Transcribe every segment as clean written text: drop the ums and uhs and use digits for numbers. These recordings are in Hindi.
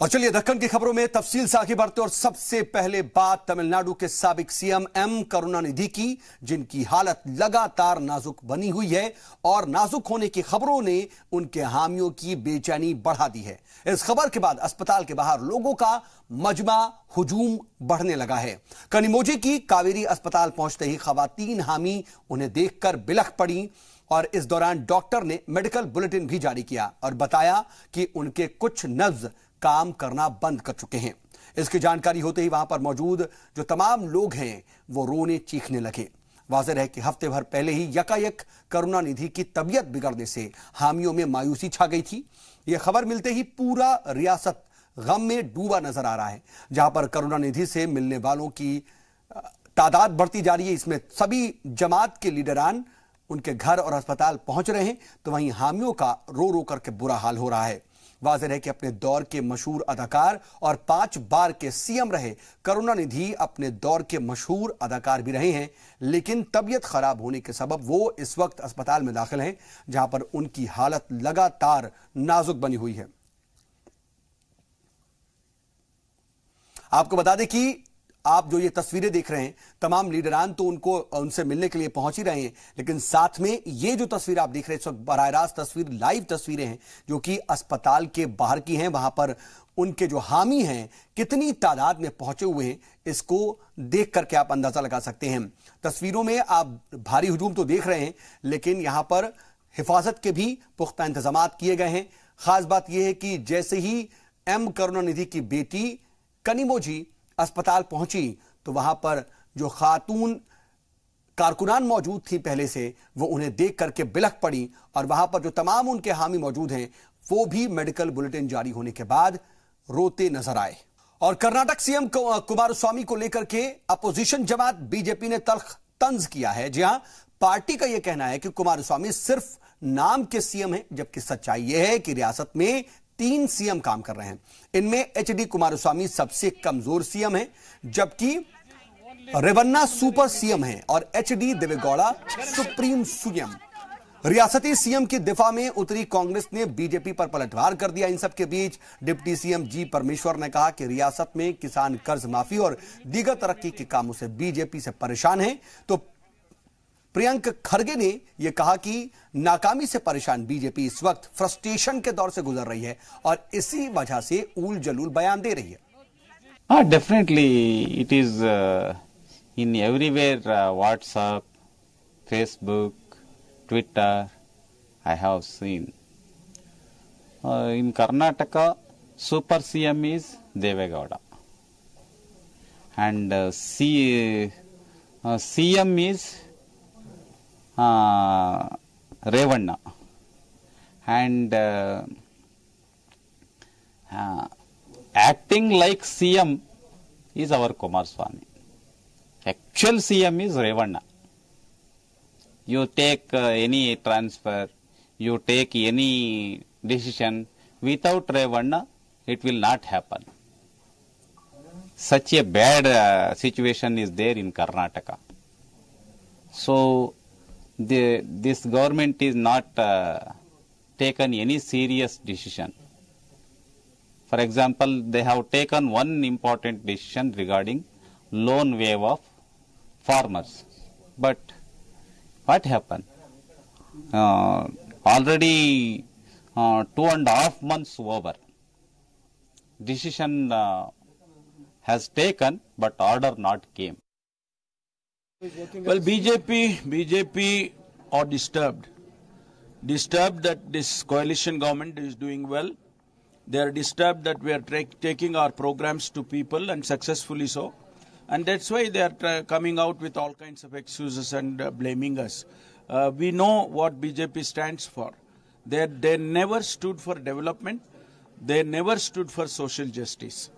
और चलिए दक्कन की खबरों में तफसील से आगे बढ़ते और सबसे पहले बात तमिलनाडु के साबिक सीएम एम करुणानिधि की, जिनकी हालत लगातार नाजुक बनी हुई है और नाजुक होने की खबरों ने उनके हामियों की बेचैनी बढ़ा दी है। इस खबर के बाद अस्पताल के बाहर लोगों का मजमा हुजूम बढ़ने लगा है। कनिमोझी की कावेरी अस्पताल पहुंचते ही खवातीन हामी उन्हें देखकर बिलख पड़ी और इस दौरान डॉक्टर ने मेडिकल बुलेटिन भी जारी किया और बताया कि उनके कुछ नब्ज काम करना बंद कर चुके हैं। इसकी जानकारी होते ही वहां पर मौजूद जो तमाम लोग हैं वो रोने चीखने लगे। वाज़ेह है कि हफ्ते भर पहले ही यकायक करुणानिधि की तबीयत बिगड़ने से हामियों में मायूसी छा गई थी। यह खबर मिलते ही पूरा रियासत गम में डूबा नजर आ रहा है। जहां पर करुणानिधि से मिलने वालों की तादाद बढ़ती जा रही है, इसमें सभी जमात के लीडरान उनके घर और अस्पताल पहुंच रहे हैं, तो वहीं हामियों का रो रो करके बुरा हाल हो रहा है। वाज़ेह है कि अपने दौर के मशहूर अदाकार और 5 बार के सीएम रहे करुणानिधि अपने दौर के मशहूर अदाकार भी रहे हैं, लेकिन तबीयत खराब होने के सबब वो इस वक्त अस्पताल में दाखिल हैं, जहां पर उनकी हालत लगातार नाजुक बनी हुई है। आपको बता दें कि आप जो ये तस्वीरें देख रहे हैं, तमाम लीडरान तो उनसे मिलने के लिए पहुंच ही रहे हैं, लेकिन साथ में ये जो तस्वीर आप देख रहे हैं इस वक्त बराह रास्त तस्वीर, लाइव तस्वीरें हैं जो कि अस्पताल के बाहर की हैं। वहां पर उनके जो हामी हैं कितनी तादाद में पहुंचे हुए हैं, इसको देख करके आप अंदाजा लगा सकते हैं। तस्वीरों में आप भारी हुजूम तो देख रहे हैं, लेकिन यहां पर हिफाजत के भी पुख्ता इंतजाम किए गए हैं। खास बात यह है कि जैसे ही एम करुणानिधि की बेटी कनिमोझी अस्पताल पहुंची तो वहां पर जो खातून कारकुनान मौजूद थी पहले से, वो उन्हें देख करके बिलख पड़ी और वहां पर जो तमाम उनके हामी मौजूद हैं वो भी मेडिकल बुलेटिन जारी होने के बाद रोते नजर आए। और कर्नाटक सीएम कुमारस्वामी को लेकर के अपोजिशन जमात बीजेपी ने तल्ख तंज किया है। जी हां, पार्टी का यह कहना है कि कुमारस्वामी सिर्फ नाम के सीएम हैं, जबकि सच्चाई यह है कि रियासत में 3 सीएम काम कर रहे हैं। इनमें एचडी कुमारस्वामी सबसे कमजोर सीएम है, जबकि रेवन्ना सुपर सीएम है और एचडी देवेगौड़ा सुप्रीम सीएम। रियासती सीएम की दिफा में उतरी कांग्रेस ने बीजेपी पर पलटवार कर दिया। इन सब के बीच डिप्टी सीएम जी परमेश्वर ने कहा कि रियासत में किसान कर्ज माफी और दीगर तरक्की के कामों से बीजेपी से परेशान है, तो प्रियंक खरगे ने यह कहा कि नाकामी से परेशान बीजेपी इस वक्त फ्रस्ट्रेशन के दौर से गुजर रही है और इसी वजह से ऊल जलूल बयान दे रही है। Definitely it is in everywhere, WhatsApp, Facebook, Twitter, I have seen. In Karnataka, super CM is Devegowda and CM is Revanna and acting like CM is our Kumaraswamy. Actual CM is Revanna. You take any transfer, you take any decision without Revanna, it will not happen. Such a bad situation is there in Karnataka. So this government is not taken any serious decision. For example, they have taken one important decision regarding loan waive of farmers. But what happened? Already 2.5 months over. Decision has taken, but order not came. Well, BJP are disturbed that this coalition government is doing well. They are disturbed that we are taking our programs to people and successfully so. And that's why they are coming out with all kinds of excuses and blaming us. We know what BJP stands for. They never stood for development. They never stood for social justice.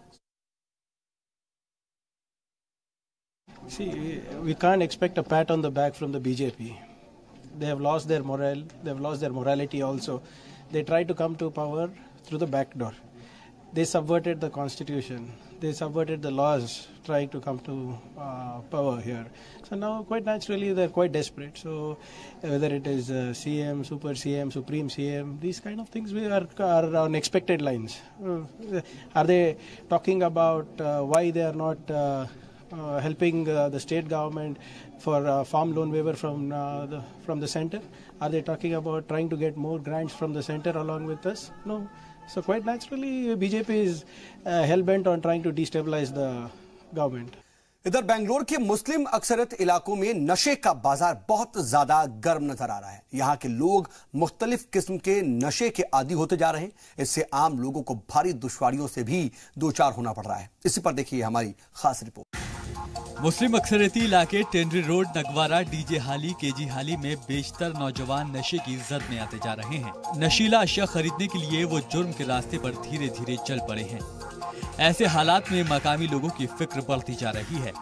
See, we can't expect a pat on the back from the BJP. They have lost their morale. They have lost their morality also. They try to come to power through the back door. they subverted the constitution. They subverted the laws, trying to come to power here. So now, quite naturally, they're quite desperate. So whether it is CM, Super CM, Supreme CM, these kind of things are on expected lines. Are they talking about why they are not helping the state government for farm loan waiver from the center? Are they talking about trying to get more grants from the center along with us? No. So quite naturally, BJP is hell-bent on trying to destabilize the government. इधर बेंगलोर के मुस्लिम अक्सरियत इलाकों में नशे का बाजार बहुत ज्यादा गर्म नजर आ रहा है। यहाँ के लोग मुख्तलिफ किस्म के नशे के आदी होते जा रहे हैं। इससे आम लोगों को भारी दुश्वारियों से भी दो चार होना पड़ रहा है। इसी पर देखिए हमारी खास रिपोर्ट। मुस्लिम अक्सरियती इलाके टेंडरी रोड, नगवारा, डीजे हाली, केजी हाली में बेशतर नौजवान नशे की जद में आते जा रहे हैं। नशीला अशिया खरीदने के लिए वो जुर्म के रास्ते पर धीरे धीरे चल पड़े हैं। ऐसे हालात में मकामी लोगों की फिक्र बढ़ती जा रही है।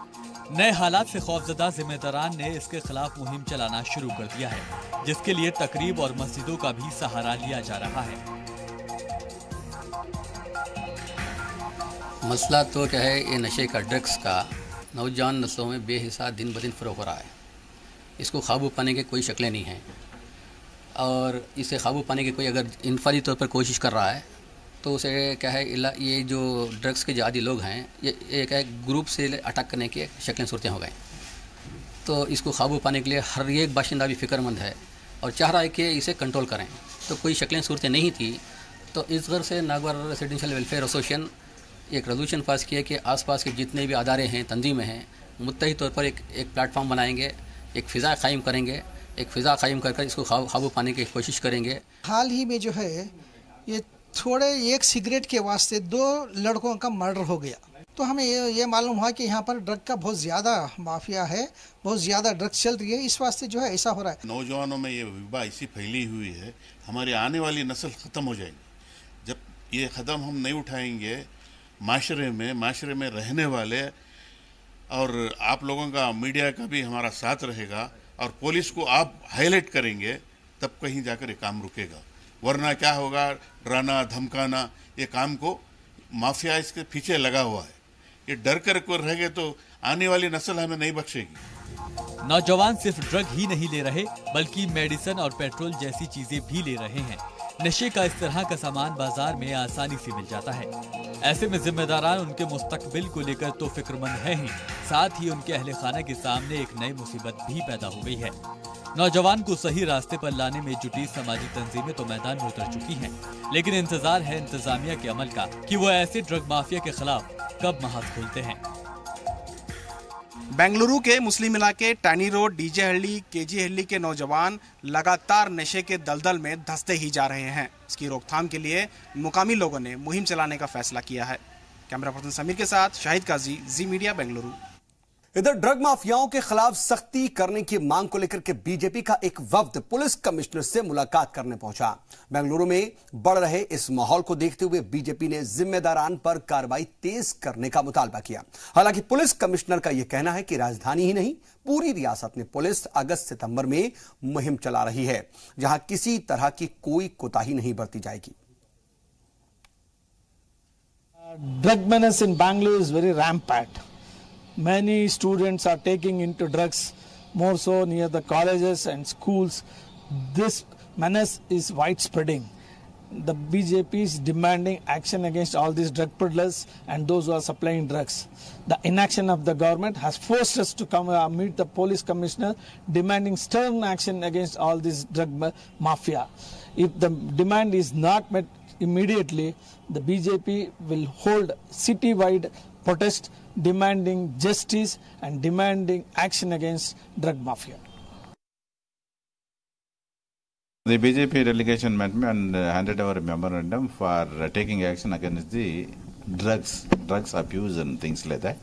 नए हालात से खौफजदा जिम्मेदारान ने इसके खिलाफ मुहिम चलाना शुरू कर दिया है, जिसके लिए तकरीब और मस्जिदों का भी सहारा लिया जा रहा है। मसला तो क्या है, ये नशे का, ड्रग्स का नौजवान नस्लों में बेहिसाब दिन ब दिन फ़रोग़ हो रहा है। इसको काबू पाने की कोई शक्लें नहीं हैं, और इसे काबू पाने की कोई अगर इनफरादी तौर पर कोशिश कर रहा है तो उसे क्या है, ये जो ड्रग्स के आदी लोग हैं, ये क्या है, ग्रुप से अटैक करने की शक्लें सूरतें हो गए। तो इसको काबू पाने के लिए हर एक बाशिंदा भी फ़िक्रमंद है और चाह रहा है कि इसे कंट्रोल करें। तो कोई शक्लें सूरतें नहीं थी, तो इस घर से नागवार रेसिडेंशियल वेलफेयर एसोसिएशन एक रेजोल्यूशन पास किया कि आसपास के जितने भी अदारे हैं, तंजीमें हैं, मुत्तहिद तौर पर एक प्लेटफॉर्म बनाएंगे, एक फ़िज़ा कायम करेंगे, एक फ़िज़ा कायम कर इसको काबू पाने की कोशिश करेंगे। हाल ही में जो है, ये थोड़े एक सिगरेट के वास्ते 2 लड़कों का मर्डर हो गया। तो हमें ये मालूम हुआ कि यहाँ पर ड्रग का बहुत ज़्यादा माफिया है, बहुत ज़्यादा ड्रग्स चल रही है, इस वास्ते जो है ऐसा हो रहा है। नौजवानों में ये विबा ऐसी फैली हुई है, हमारी आने वाली नस्ल ख़त्म हो जाएगी। जब ये ख़दम हम नहीं उठाएंगे माशरे में रहने वाले, और आप लोगों का, मीडिया का भी हमारा साथ रहेगा और पुलिस को आप हाईलाइट करेंगे, तब कहीं जाकर ये काम रुकेगा। वरना क्या होगा, डराना धमकाना, ये काम को माफिया इसके पीछे लगा हुआ है। ये डर कर रहेंगे तो आने वाली नस्ल हमें नहीं बख्शेगी। नौजवान सिर्फ ड्रग ही नहीं ले रहे, बल्कि मेडिसिन और पेट्रोल जैसी चीजें भी ले रहे हैं। नशे का इस तरह का सामान बाजार में आसानी से मिल जाता है। ऐसे में जिम्मेदारान उनके मुस्तकबिल को लेकर तो फिक्रमंद है ही, साथ ही उनके अहले खाना के सामने एक नई मुसीबत भी पैदा हो गई है। नौजवान को सही रास्ते पर लाने में जुटी समाजी तंजीमें तो मैदान में उतर चुकी हैं, लेकिन इंतजार है इंतजामिया के अमल का कि वो ऐसे ड्रग माफिया के खिलाफ कब महाज खोलते हैं। बेंगलुरु के मुस्लिम इलाके टैनी रोड, डीजे हल्ली, केजी हल्ली के नौजवान लगातार नशे के दलदल में धंसते ही जा रहे हैं। इसकी रोकथाम के लिए मुकामी लोगों ने मुहिम चलाने का फैसला किया है। कैमरा पर्सन समीर के साथ शाहिद काजी, जी मीडिया, बेंगलुरु। इधर ड्रग माफियाओं के खिलाफ सख्ती करने की मांग को लेकर के बीजेपी का एक वफ्द पुलिस कमिश्नर से मुलाकात करने पहुंचा। बेंगलुरु में बढ़ रहे इस माहौल को देखते हुए बीजेपी ने जिम्मेदारान पर कार्रवाई तेज करने का मुतालबा किया। हालांकि पुलिस कमिश्नर का यह कहना है कि राजधानी ही नहीं, पूरी रियासत में पुलिस अगस्त-सितंबर में मुहिम चला रही है, जहां किसी तरह की कोई कोताही नहीं बरती जाएगी। Drug menace in Bangalore is very rampant. Many students are taking into drugs, more so near the colleges and schools. This menace is widespreading. The BJP is demanding action against all these drug peddlers and those who are supplying drugs. The inaction of the government has forced us to come meet the police commissioner, demanding stern action against all this drug mafia. If the demand is not met immediately, the BJP will hold citywide protest demanding justice and demanding action against drug mafia. The BJP delegation met me and handed over a memorandum for taking action against the drugs abuse and things like that.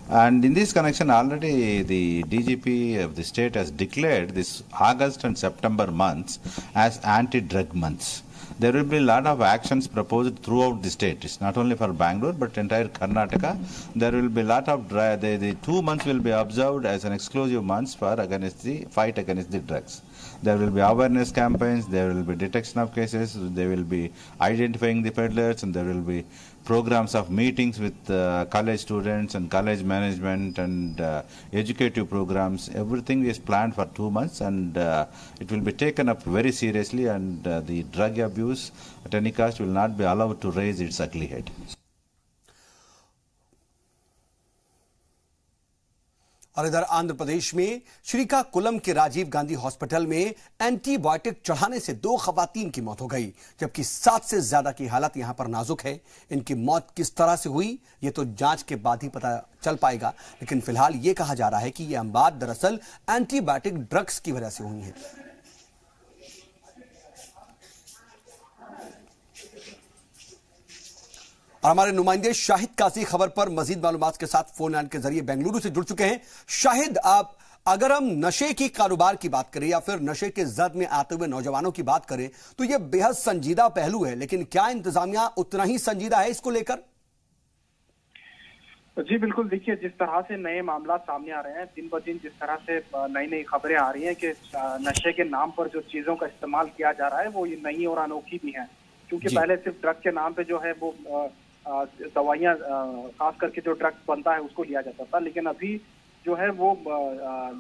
And in this connection, already the DGP of the state has declared this August and September months as anti-drug months. There will be a lot of actions proposed throughout the state. It's not only for Bangalore, but entire Karnataka. There will be a lot of the 2 months will be observed as an exclusive months for against the fight against the drugs. There will be awareness campaigns, there will be detection of cases, they will be identifying the peddlers, and there will be programs of meetings with college students and college management and educative programs. Everything is planned for 2 months, and it will be taken up very seriously, and the drug abuse at any cost will not be allowed to raise its ugly head. और इधर आंध्र प्रदेश में श्रीकाकुलम के राजीव गांधी हॉस्पिटल में एंटीबायोटिक चढ़ाने से 2 खवातीन की मौत हो गई, जबकि 7 से ज्यादा की हालत यहां पर नाजुक है। इनकी मौत किस तरह से हुई ये तो जांच के बाद ही पता चल पाएगा, लेकिन फिलहाल ये कहा जा रहा है कि ये मौत दरअसल एंटीबायोटिक ड्रग्स की वजह से हुई है। और हमारे नुमाइंदे शाहिद काजी खबर पर मजीद मालूमात के साथ फोन लाइन के जरिए बेंगलुरु से जुड़ चुके हैं। शाहिद, आप अगर हम नशे की कारोबार की बात करें या फिर नशे के जद में आते हुए नौजवानों की बात करें तो यह बेहद संजीदा पहलू है, लेकिन क्या इंतजामिया उतना ही संजीदा है इसको लेकर? जी बिल्कुल, देखिए जिस तरह से नए मामला सामने आ रहे हैं, दिन ब दिन जिस तरह से नई नई खबरें आ रही हैं कि नशे के नाम पर जो चीजों का इस्तेमाल किया जा रहा है वो ये नई और अनोखी भी है। क्योंकि पहले सिर्फ ड्रग के नाम पे जो है वो दवाइयाँ, खास करके जो ड्रग्स बनता है उसको लिया जाता था, लेकिन अभी जो है वो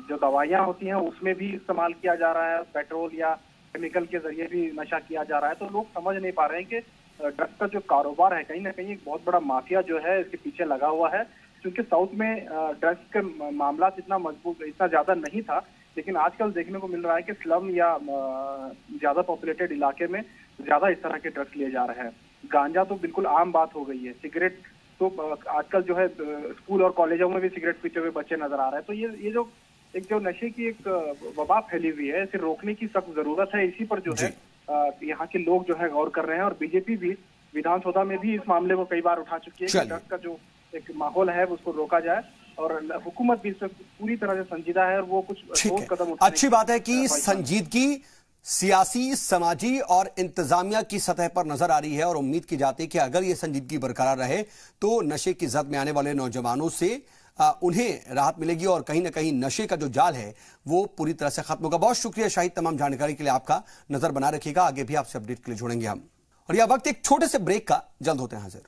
जो दवाइयाँ होती हैं उसमें भी इस्तेमाल किया जा रहा है, पेट्रोल या केमिकल के जरिए भी नशा किया जा रहा है। तो लोग समझ नहीं पा रहे हैं कि ड्रग्स का जो कारोबार है कहीं ना कहीं एक बहुत बड़ा माफिया जो है इसके पीछे लगा हुआ है। क्योंकि साउथ में ड्रग्स के मामला इतना मजबूत, इतना ज्यादा नहीं था, लेकिन आजकल देखने को मिल रहा है कि स्लम या ज्यादा पॉपुलेटेड इलाके में ज्यादा इस तरह के ड्रग्स लिए जा रहे हैं। गांजा तो बिल्कुल आम बात हो गई है, सिगरेट तो आजकल जो है स्कूल और कॉलेजों में भी सिगरेट पीते हुए बच्चे नजर आ रहे हैं। तो ये जो नशे की एक वबा फैली हुई है, इसे रोकने की सख्त जरूरत है। इसी पर जो है यहाँ के लोग जो है गौर कर रहे हैं, और बीजेपी भी विधानसभा में भी इस मामले को कई बार उठा चुकी है कि ड्रग्स का जो एक माहौल है उसको रोका जाए, और हुकूमत भी इसमें पूरी तरह से संजीदा है और वो कुछ ठोस कदम उठाने। अच्छी बात है कि संजीदगी सियासी, समाजी और इंतजामिया की सतह पर नजर आ रही है, और उम्मीद की जाती है कि अगर ये संजीदगी बरकरार रहे तो नशे की जद में आने वाले नौजवानों से उन्हें राहत मिलेगी और कहीं ना कहीं नशे का जो जाल है वो पूरी तरह से खत्म होगा। बहुत शुक्रिया शाहिद, तमाम जानकारी के लिए आपका। नजर बना रखिएगा, आगे भी आपसे अपडेट के लिए जुड़ेंगे हम। और यह वक्त एक छोटे से ब्रेक का, जल्द होते हैं हाजिर।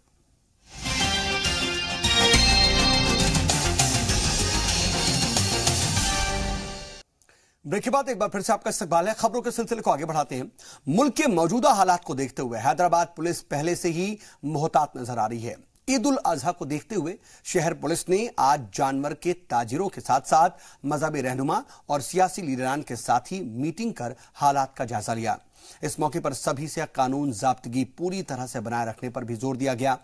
ब्रेक के बाद एक बार फिर से आपका इस्तकबाल है। खबरों के सिलसिले को आगे बढ़ाते हैं। मुल्क के मौजूदा हालात को देखते हुए हैदराबाद पुलिस पहले से ही मोहतात नजर आ रही है। ईद उल अजहा को देखते हुए शहर पुलिस ने आज जानवर के ताजिरों के साथ साथ मजहबी रहनुमा और सियासी लीडरान के साथ ही मीटिंग कर हालात का जायजा लिया। इस मौके पर सभी से कानून ज़ाब्तगी पूरी तरह से बनाए रखने पर भी जोर दिया गया।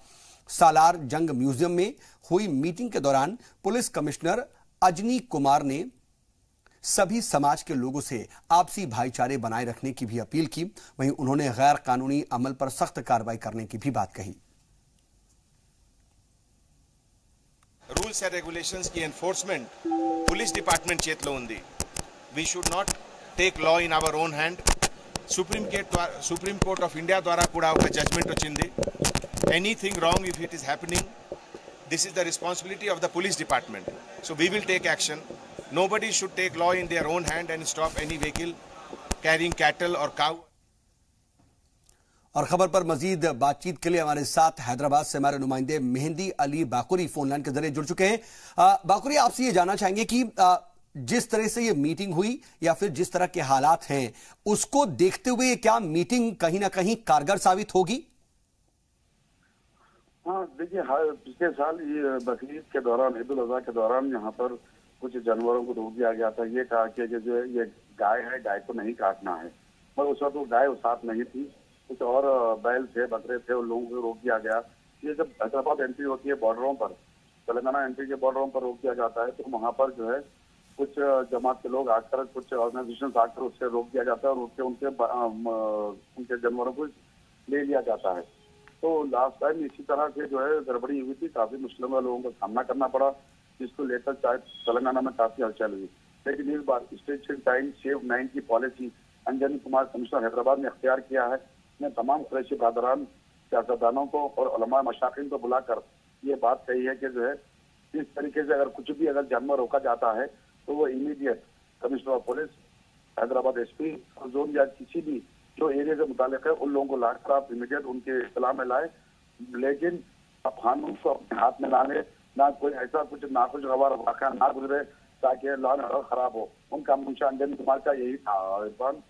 सालार जंग म्यूजियम में हुई मीटिंग के दौरान पुलिस कमिश्नर अजनी कुमार ने सभी समाज के लोगों से आपसी भाईचारे बनाए रखने की भी अपील की। वहीं उन्होंने गैर कानूनी अमल पर सख्त कार्रवाई करने की भी बात कही। रूल्स एंड रेगुलेशंस की एनफोर्समेंट पुलिस डिपार्टमेंट చేతిలో ఉంది. We should not take law in our own hand. Supreme court of India ద్వారా కూడా ఒక జడ్జ్మెంట్ వచ్చింది. Anything wrong if it is happening, this is the responsibility of the police department. So we will take action. Nobody should take law in their own hand and stop any vehicle carrying cattle or cow. और खबर पर मजीद बातचीत के लिए हमारे साथ हैदराबाद से हमारे नुमाइंदे मेहंदी अली बाकुरी फोन लाइन के जरिए जुड़ चुके हैं। बाकुरी, आपसे ये जानना चाहेंगे कि जिस तरह से ये मीटिंग हुई या फिर जिस तरह के हालात हैं उसको देखते हुए क्या मीटिंग कहीं ना कहीं कारगर साबित होगी? हाँ, देखिए पिछले साल ये बकरीद के दौरान, ईद उल अजहा के दौरान यहाँ पर कुछ जानवरों को रोक दिया गया था। ये कहा कि जो ये गाय है, गाय को नहीं काटना है, मगर उस वक्त वो गाय उस साथ नहीं थी, कुछ और बैल थे, बकरे थे, उन लोगों को रोक दिया गया। ये जब हैदराबाद एंट्री होती है बॉर्डरों पर, तेलंगाना एंट्री के बॉर्डरों पर रोक दिया जाता है, तो वहाँ पर जो है कुछ जमात के लोग आकर, कुछ ऑर्गेनाइजेशन आकर उससे रोक दिया जाता है और उनके जानवरों को ले लिया जाता है। तो लास्ट टाइम इसी तरह से जो है गड़बड़ी हुई थी, काफी मुश्किलों में लोगों का सामना करना पड़ा, जिसको लेकर चाहे तेलंगाना में काफी हलचल हुई। लेकिन इस बार स्टेशन टाइम सेव 9 की पॉलिसी अंजनी कुमार कमिश्नर हैदराबाद ने अख्तियार किया है। ने तमाम कुरैशी बरदरान, सियासतदानों को और उलमा मशाकिन को बुलाकर ये बात कही है कि जो है इस तरीके से अगर कुछ भी अगर जानवर रोका जाता है तो वो immediate commissioner of police Hyderabad SP zone या किसी भी जो एरिया से मुतालिक है उन लोगों को लाकर आप इमीडिएट उनके इत्तला में लाए, लेकिन कानून को अपने हाथ में ना ले, ना कोई ऐसा कुछ नाखुशगवार वाक़या ना गुजरे ताकि लॉ एंड ऑर्डर खराब हो। उनका मुंशा अंजन कुमार का यही था। इरफान,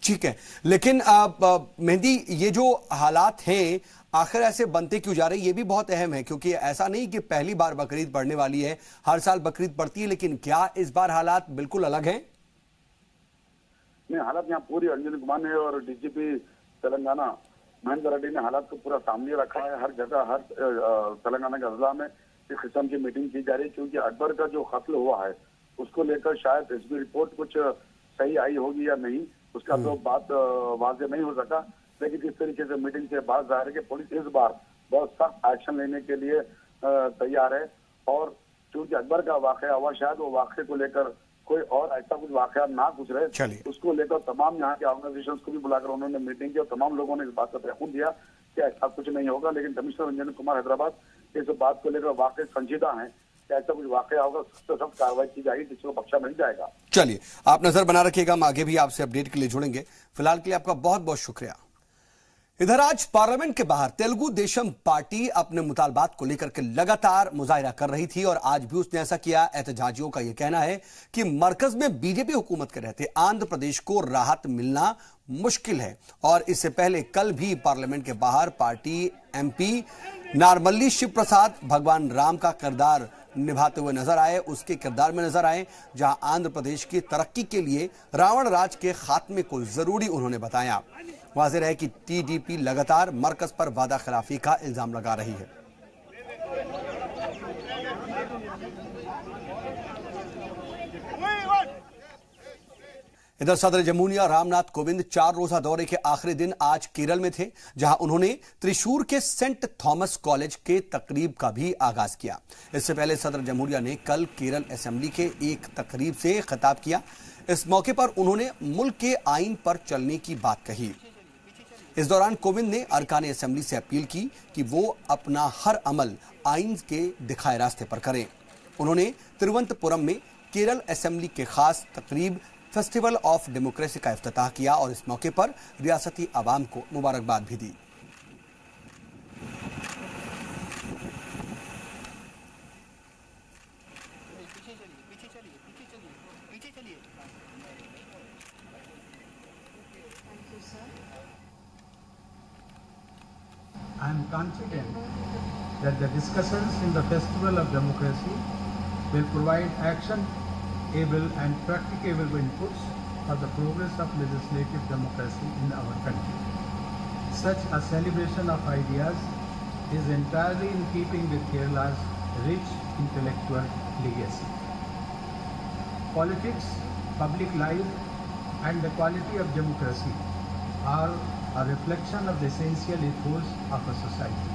ठीक है, लेकिन मेहंदी, ये जो हालात हैं आखिर ऐसे बनते क्यों जा रहे हैं, ये भी बहुत अहम है, क्योंकि ऐसा नहीं कि पहली बार बकरीद पड़ने वाली है, हर साल बकरीद पड़ती है, लेकिन क्या इस बार हालात बिल्कुल अलग हैं? नहीं, हालात यहाँ पूरी अंजन कुमार ने और डीजीपी तेलंगाना महेंद्र रेड्डी ने हालात को पूरा सामने रखा है। हर जगह, हर तेलंगाना के अजला में इस किस्म की मीटिंग की जा रही है, क्योंकि अकबर का जो कत्ल हुआ है उसको लेकर शायद एसबी रिपोर्ट कुछ सही आई होगी या नहीं, उसका तो बात वाजे नहीं हो सका। लेकिन किस तरीके से मीटिंग के बाद जाहिर है कि पुलिस इस बार बहुत सख्त एक्शन लेने के लिए तैयार है। और क्योंकि अकबर का वाकया हुआ, शायद वो वाकये को लेकर कोई और ऐसा कुछ वाकया ना गुजरे, उसको लेकर तमाम यहाँ के ऑर्गेनाइजेशंस को भी बुलाकर उन्होंने मीटिंग की और तमाम लोगों ने इस बात का तयकीन दिया कि ऐसा कुछ नहीं होगा। लेकिन कमिश्नर अंजन कुमार हैदराबाद इस बात को लेकर वाकई संजीदा है कि ऐसा कुछ वाकया होगा, सख्त कार्रवाई की जाएगी, जिसको बख्शा नहीं जाएगा। चलिए, आप नजर बना रखिएगा, हम आगे भी आपसे अपडेट के लिए जुड़ेंगे। फिलहाल के लिए आपका बहुत बहुत शुक्रिया। इधर आज पार्लियामेंट के बाहर तेलुगु देशम पार्टी अपने मुतालबात को लेकर के लगातार मुजाहिरा कर रही थी और आज भी उसने ऐसा किया। एहतजाजियों का यह कहना है कि मरकज में बीजेपी हुकूमत के रहते आंध्र प्रदेश को राहत मिलना मुश्किल है और इससे पहले कल भी पार्लियामेंट के बाहर पार्टी एमपी नारमल्ली शिव प्रसाद भगवान राम का किरदार निभाते हुए नजर आए, उसके किरदार में नजर आए, जहां आंध्र प्रदेश की तरक्की के लिए रावण राज के खात्मे को जरूरी उन्होंने बताया। वाज़ेह है कि टीडीपी लगातार मरकज पर वादा खिलाफी का इल्जाम लगा रही है। इधर सदर जमहूरिया रामनाथ कोविंद 4 रोजा दौरे के आखिरी दिन आज केरल में थे, जहां उन्होंने त्रिशूर के सेंट थॉमस कॉलेज के तकरीब का भी आगाज किया। इससे पहले सदर जमहूरिया ने कल केरल असेंबली के एक तकरीब से खिताब किया। इस मौके पर उन्होंने मुल्क के आईन पर चलने की बात कही। इस दौरान कोविंद ने अरकान असेंबली से अपील की कि वो अपना हर अमल आईन के दिखाए रास्ते पर करें। उन्होंने तिरुवनंतपुरम में केरल असेंबली के खास तकरीब फेस्टिवल ऑफ डेमोक्रेसी का इफ्तिताह किया और इस मौके पर रियासती आवाम को मुबारकबाद भी दी। I am confident that the discussions in the Festival of Democracy will provide actionable and practicable inputs for the progress of legislative democracy in our country. Such a celebration of ideas is entirely in keeping with Kerala's rich intellectual legacy. Politics, public life, and the quality of democracy are a reflection of the essential ethos of a society.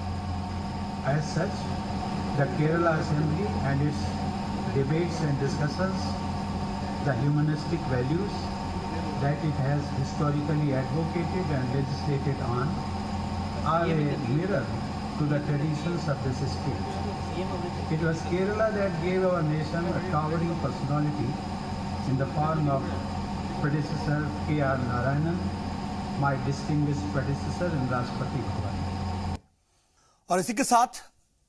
As such, the Kerala Assembly and its debates and discussions, the humanistic values that it has historically advocated and legislated on, are a mirror to the traditions of this state. It was Kerala that gave our nation a towering personality in the form of predecessor K.R. Narayanan, my distinguished predecessor in Rashtrapati Bhavan. और इसी के साथ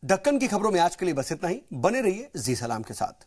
दक्कन की खबरों में आज के लिए बस इतना ही। बने रहिए जी सलाम के साथ।